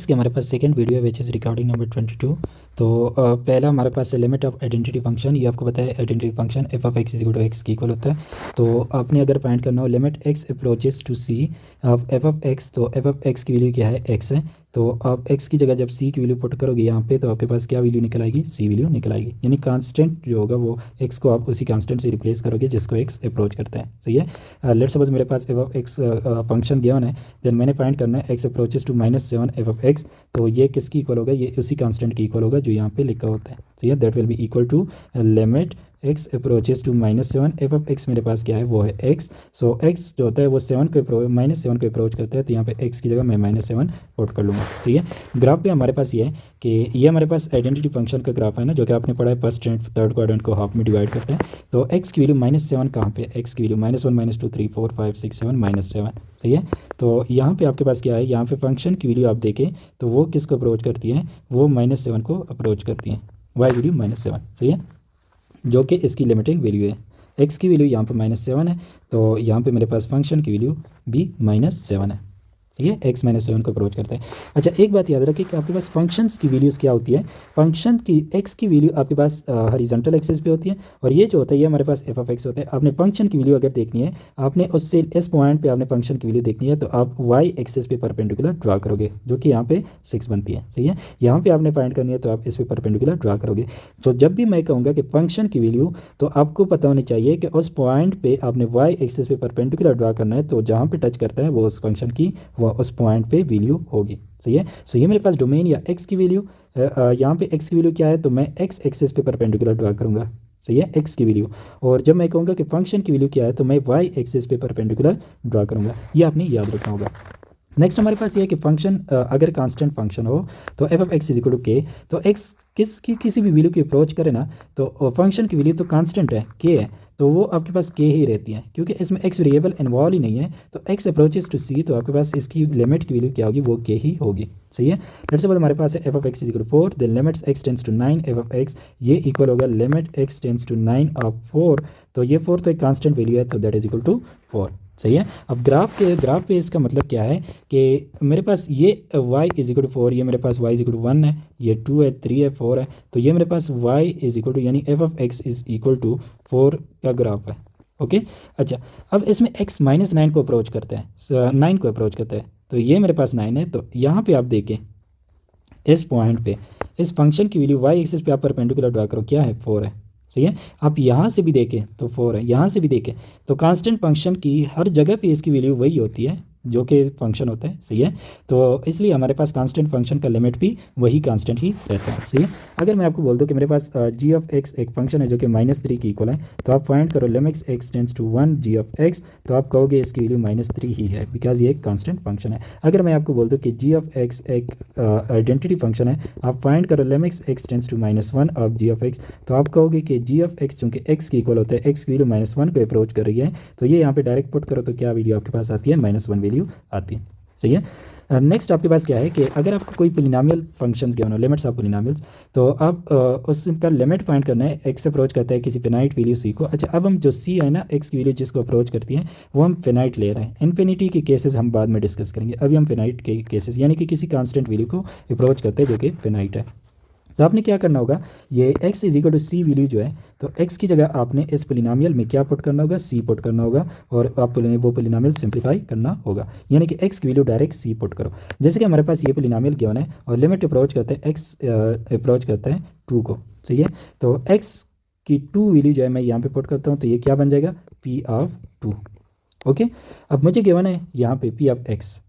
की हमारे पास second video है विच इज़ रिकॉर्डिंग नंबर 22। तो पहला हमारे पास है लिमिट ऑफ आइडेंटिटी फंक्शन। ये आपको पता है identity function f of x is equal to x की इक्वल होता है। तो आपने अगर फाइंड करना हो limit x approaches to c of f of x, तो एफ ऑफ एक्स की वैल्यू क्या है, एक्स है। तो आप एक्स की जगह जब सी की वैल्यू पुट करोगे यहाँ पे, तो आपके पास क्या वैल्यू निकल आएगी, सी वैल्यू निकल आएगी। यानी कांस्टेंट जो होगा वो एक्स को आप उसी कांस्टेंट से रिप्लेस करोगे जिसको एक्स अप्रोच करता है। सही है। लेट्स सपोज मेरे पास F of X function given है, देन मैंने फाइंड करना है X approaches to -7 F of x. तो ये किसकी इक्वल होगा, ये उसी कांस्टेंट की इक्वल होगा जो यहाँ पे लिखा होता है। सही है, that will be equal to limit x approaches to -7 F of x. मेरे पास क्या है, वो है एक्स। सो एक्स जो होता है वो -7 को अप्रोच करता है, तो यहाँ पे एक्स की जगह मैं -7 पुट कर लूँगा। सही है। ग्राफ पे हमारे पास ये है कि ये हमारे पास आइडेंटिटी फंक्शन का ग्राफ है ना, जो कि आपने पढ़ा है फर्स्ट एंड थर्ड क्वाड्रेंट को हाफ में डिवाइड करते हैं। तो एक्स की वैल्यू -7 कहाँ पे, एक्स की वैल्यू -1 -2 3 4 5 6 7 -7। सही है। तो यहाँ पे आपके पास क्या है, यहाँ पे फंक्शन की वैल्यू आप देखें तो वो किसको अप्रोच करती है, वो -7 को अप्रोच करती है, वाई वैल्यू -7। सही है, जो कि इसकी लिमिटिंग वैल्यू है। एक्स की वैल्यू यहाँ पर -7 है, तो यहाँ पे मेरे पास फंक्शन की वैल्यू भी -7 है। ठीक है, एक्स -7 को अप्रोच करता है। अच्छा, एक बात याद रखिए कि आपके पास फंक्शंस की वैल्यूज़ क्या होती है। फंक्शन की एक्स की वैल्यू आपके पास हॉरिजॉन्टल एक्सिस पे होती है, और ये जो होता है ये हमारे पास एफ ऑफ एक्स होता है। आपने फंक्शन की वैल्यू अगर देखनी है, आपने उससे इस पॉइंट पे आपने फंक्शन की वैल्यू देखनी है, तो आप वाई एक्सिस पे परपेंडिकुलर ड्रा करोगे, जो कि यहाँ पे 6 बनती है। सही है, यहाँ पे आपने फाइंड करनी है तो आप इस पर परपेंडिकुलर ड्रा करोगे। तो जब भी मैं कहूँगा कि फंक्शन की वैल्यू, तो आपको पता होनी चाहिए कि उस पॉइंट पे आपने वाई एक्सिस पे परपेंडिकुलर ड्रा करना है, तो जहाँ पे टच करता है वो उस फंक्शन की वो उस पॉइंट पे वैल्यू होगी। सही है। सो ये मेरे पास डोमेन या एक्स की वैल्यू, यहाँ पे एक्स की वैल्यू क्या है, तो मैं एक्स एक्सिस पे परपेंडिकुलर ड्रा करूँगा। सही है, एक्स की वैल्यू। और जब मैं कहूँगा कि फंक्शन की वैल्यू क्या है, तो मैं वाई एक्सिस पे परपेंडिकुलर ड्रा करूँगा। ये आपने याद रखना होगा। नेक्स्ट हमारे पास ये है कि फंक्शन अगर कांस्टेंट फंक्शन हो, तो f of x is equal to k. तो एक्स किसी भी वैल्यू की अप्रोच करे ना, तो फंक्शन की वैल्यू तो कांस्टेंट है, के है, तो वो आपके पास के ही रहती है, क्योंकि इसमें एक्स वेरिएबल इन्वॉल्व ही नहीं है। तो एक्स अप्रोचेस टू सी, तो आपके पास इसकी लिमिट की वैल्यू क्या होगी, वो के ही होगी। सही है। लेट्स सपोज हमारे पास है f of x is equal to 4, then limit x tends to 9 f of x, ये इक्वल होगा limit x tends to 9 of 4। तो ये 4 तो एक कांस्टेंट वैल्यू है, तो दैट इज इक्वल टू 4। सही है। अब ग्राफ पे इसका मतलब क्या है कि मेरे पास ये y इज इक्वल टू 4, ये मेरे पास y इज इक्वल टू 1 है, ये 2 है, 3 है, 4 है। तो ये मेरे पास y इज इक्वल टू, यानी f of x is equal to 4 का ग्राफ है। ओके। अच्छा, अब इसमें x -9 को अप्रोच करता है, 9 को अप्रोच करता है, तो ये मेरे पास 9 है। तो यहाँ पे आप देखें इस पॉइंट पे इस फंक्शन की वैल्यू y एक्सिस पे आप परपेंडिकुलर ड्रा करो, क्या है, 4 है। सही है। आप यहाँ से भी देखें तो 4 है, यहाँ से भी देखें तो कांस्टेंट फंक्शन की हर जगह पे इसकी वैल्यू वही होती है जो कि फंक्शन होता है। सही है। तो इसलिए हमारे पास कांस्टेंट फंक्शन का लिमिट भी वही कांस्टेंट ही रहता है। सही है। अगर मैं आपको बोल दूं कि मेरे पास जी ऑफ एक्स एक फंक्शन है जो कि -3 की इक्वल है, तो आप फाइंड करो limit x tends to 1 g of x, तो आप कहोगे इसकी वैल्यू -3 ही है, बिकॉज ये एक कांस्टेंट फंक्शन है। अगर मैं आपको बोल दूं कि जी ऑफ एक्स एक आइडेंटिटी फंक्शन है, आप फाइंड करो limit x tends to -1 of g of x, तो आप कहोगे कि जी ऑफ एक्स चूँकि एक्स की इक्वल होता है, एक्स की वैल्यू -1 को अप्रोच कर रही है, तो ये यहाँ पे डायरेक्ट पुट करो तो क्या वैल्यू आपके पास आती है, -1 वैल्यू आती है। सही है। नेक्स्ट आपके पास क्या है कि अगर आपको कोई पोलिनोमियल फंक्शंस गिवन हो, लिमिट्स ऑफ पोलिनोमियल्स, तो आप उसका लिमिट फाइंड करना है, एक्स अप्रोच करता है किसी फिनाइट वैल्यू सी को। अच्छा, अब हम जो सी है ना, एक्स की वैल्यू जिसको अप्रोच करती है, वो हम फिनाइट ले रहे हैं। इन्फिनिटी के केसेस हम बाद में डिस्कस करेंगे, अभी हम फिनाइट के केसेस यानी कि किसी कांस्टेंट वैल्यू को अप्रोच करते हैं जो कि फिनाइट है। तो आपने क्या करना होगा, ये x is equal to c value जो है, तो x की जगह आपने इस पोलिनोमियल में क्या पुट करना होगा, c पुट करना होगा, और आप वो पोलिनोमियल सिंप्लीफाई करना होगा, यानी कि x की वैल्यू डायरेक्ट c पुट करो। जैसे कि हमारे पास ये पोलिनोमियल गिवन है और लिमिट अप्रोच करते हैं x अप्रोच करता है 2 को। सही है। तो x की 2 वैल्यू जो है मैं यहाँ पे पुट करता हूँ, तो ये क्या बन जाएगा, p ऑफ 2। ओके। अब मुझे गिवन है यहाँ पे p ऑफ x।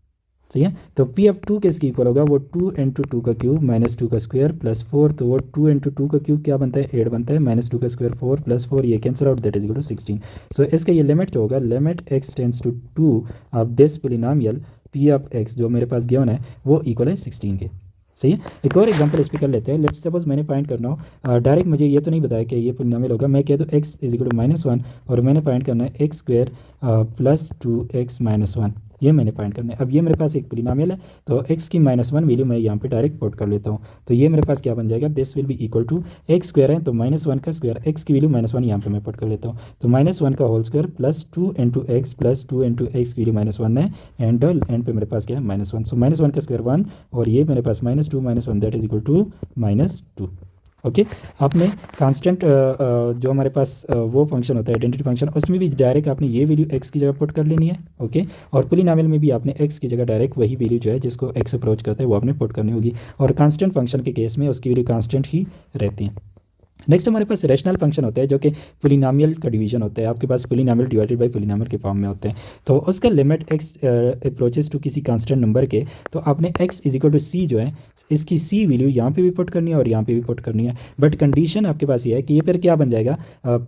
सही है। तो p ऑफ 2 किसकी इक्वल होगा, वो 2 इंटू 2 का क्यूब -2 का स्क्वायर प्लस 4, तो वो 2 इंटू 2 का क्यूब क्या बनता है, 8 बनता है, -2 का स्क्वायर 4 प्लस 4, ये cancel out, that is equal to 16। So इसका ये लिमिट जो होगा, limit x tends to 2 of this polynomial p of x जो मेरे पास गिवन है, वो इक्वल है 16 के। सही है। एक और एग्जांपल इस पर कर लेते हैं। लेट्स सपोज मैंने फाइंड करना हो, डायरेक्ट मुझे ये तो नहीं बताया कि ये पोलिनोमियल होगा, मैं कह दूँ x इज इक्वल टू -1 और मैंने फाइंड करना है x स्क्वायर प्लस 2x -1। ये मैंने फाइंड करना है। अब ये मेरे पास एक पोलिनोमियल है, तो x की -1 वैल्यू मैं यहाँ पे डायरेक्ट पुट कर लेता हूँ। तो ये मेरे पास क्या बन जाएगा, this will be equal to x square है तो -1 का स्क्वायर, x की वैल्यू -1 यहाँ पे मैं पुट कर लेता हूँ। तो -1 का whole square plus 2 into x plus 2 into x की वैल्यू -1 है, एंड एंड पे मेरे पास क्या है -1। सो -1 का स्क्वायर 1 और ये मेरे पास -2 -1 that is equal to -2। Okay, आपने कांस्टेंट जो हमारे पास वो फंक्शन होता है आइडेंटिटी फंक्शन, उसमें भी डायरेक्ट आपने ये वैल्यू x की जगह पुट कर लेनी है। ओके, और पोलिनोमियल में भी आपने x की जगह डायरेक्ट वही वैल्यू जो है जिसको x अप्रोच करते हैं वो आपने पुट करनी होगी, और कांस्टेंट फंक्शन के केस में उसकी वैल्यू कांस्टेंट ही रहती है। नेक्स्ट हमारे पास रैशनल फंक्शन होता है जो कि पोलिनोमियल का डिवीजन होता है, आपके पास पोलिनोमियल डिवाइडेड बाय पोलिनोमियल के फॉर्म में होते हैं। तो उसका लिमिट x अप्रोचेस टू किसी कांस्टेंट नंबर के, तो आपने x इज इक्वल टू सी जो है इसकी सी वैल्यू यहाँ पे भी पुट करनी है और यहाँ पे भी पुट करनी है। बट कंडीशन आपके पास ये है कि ये फिर क्या बन जाएगा,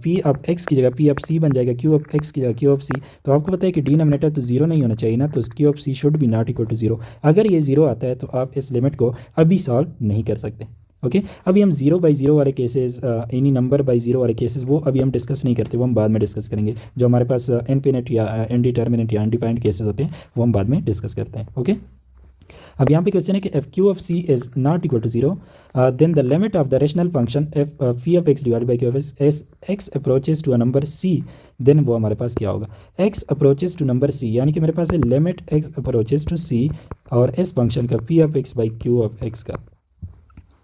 p ऑफ x की जगह p ऑफ c बन जाएगा, q ऑफ x की जगह q ऑफ c। तो आपको पता है कि डिनोमिनेटर तो जीरो नहीं होना चाहिए ना, तो q of c should be not equal to zero. अगर ये जीरो आता है तो आप इस लिमिट को अभी सॉल्व नहीं कर सकते। ओके, अभी हम 0/0 वाले cases, any number by zero वाले केसेस वो अभी हम डिस्कस नहीं करते, वो हम बाद में डिस्कस करेंगे। जो हमारे पास इनफिनिट या इनडिटर्मिनेट या अनडिफाइंड केसेस होते हैं वो हम बाद में डिस्कस करते हैं। ओके, अब यहाँ पे क्वेश्चन है कि f q of c is not equal to zero, then the limit of the rational function f फी of x divide by q of s x approaches to a number c, then वो हमारे पास क्या होगा, x approaches to number c, यानी कि मेरे पास है limit x approaches to c और इस फंक्शन का p of x by q of x का।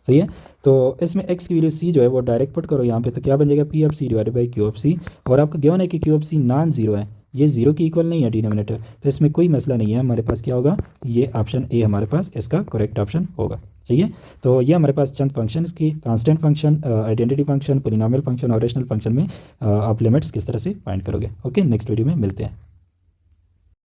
सही है, तो इसमें x की वैल्यू c जो है वो डायरेक्ट पुट करो यहाँ पे, तो क्या बन जाएगा p of c divided by q of c। और आपको गिवन है कि q of c non zero है, ये जीरो की इक्वल नहीं है डिनोमिनेटर, तो इसमें कोई मसला नहीं है। हमारे पास क्या होगा, ये ऑप्शन ए हमारे पास इसका करेक्ट ऑप्शन होगा। सही है, तो ये हमारे पास चंद फंक्शन की constant function, identity function, polynomial function और रेशनल फंक्शन में आप लिमिट्स किस तरह से फाइंड करोगे। ओके, नेक्स्ट वीडियो में मिलते हैं।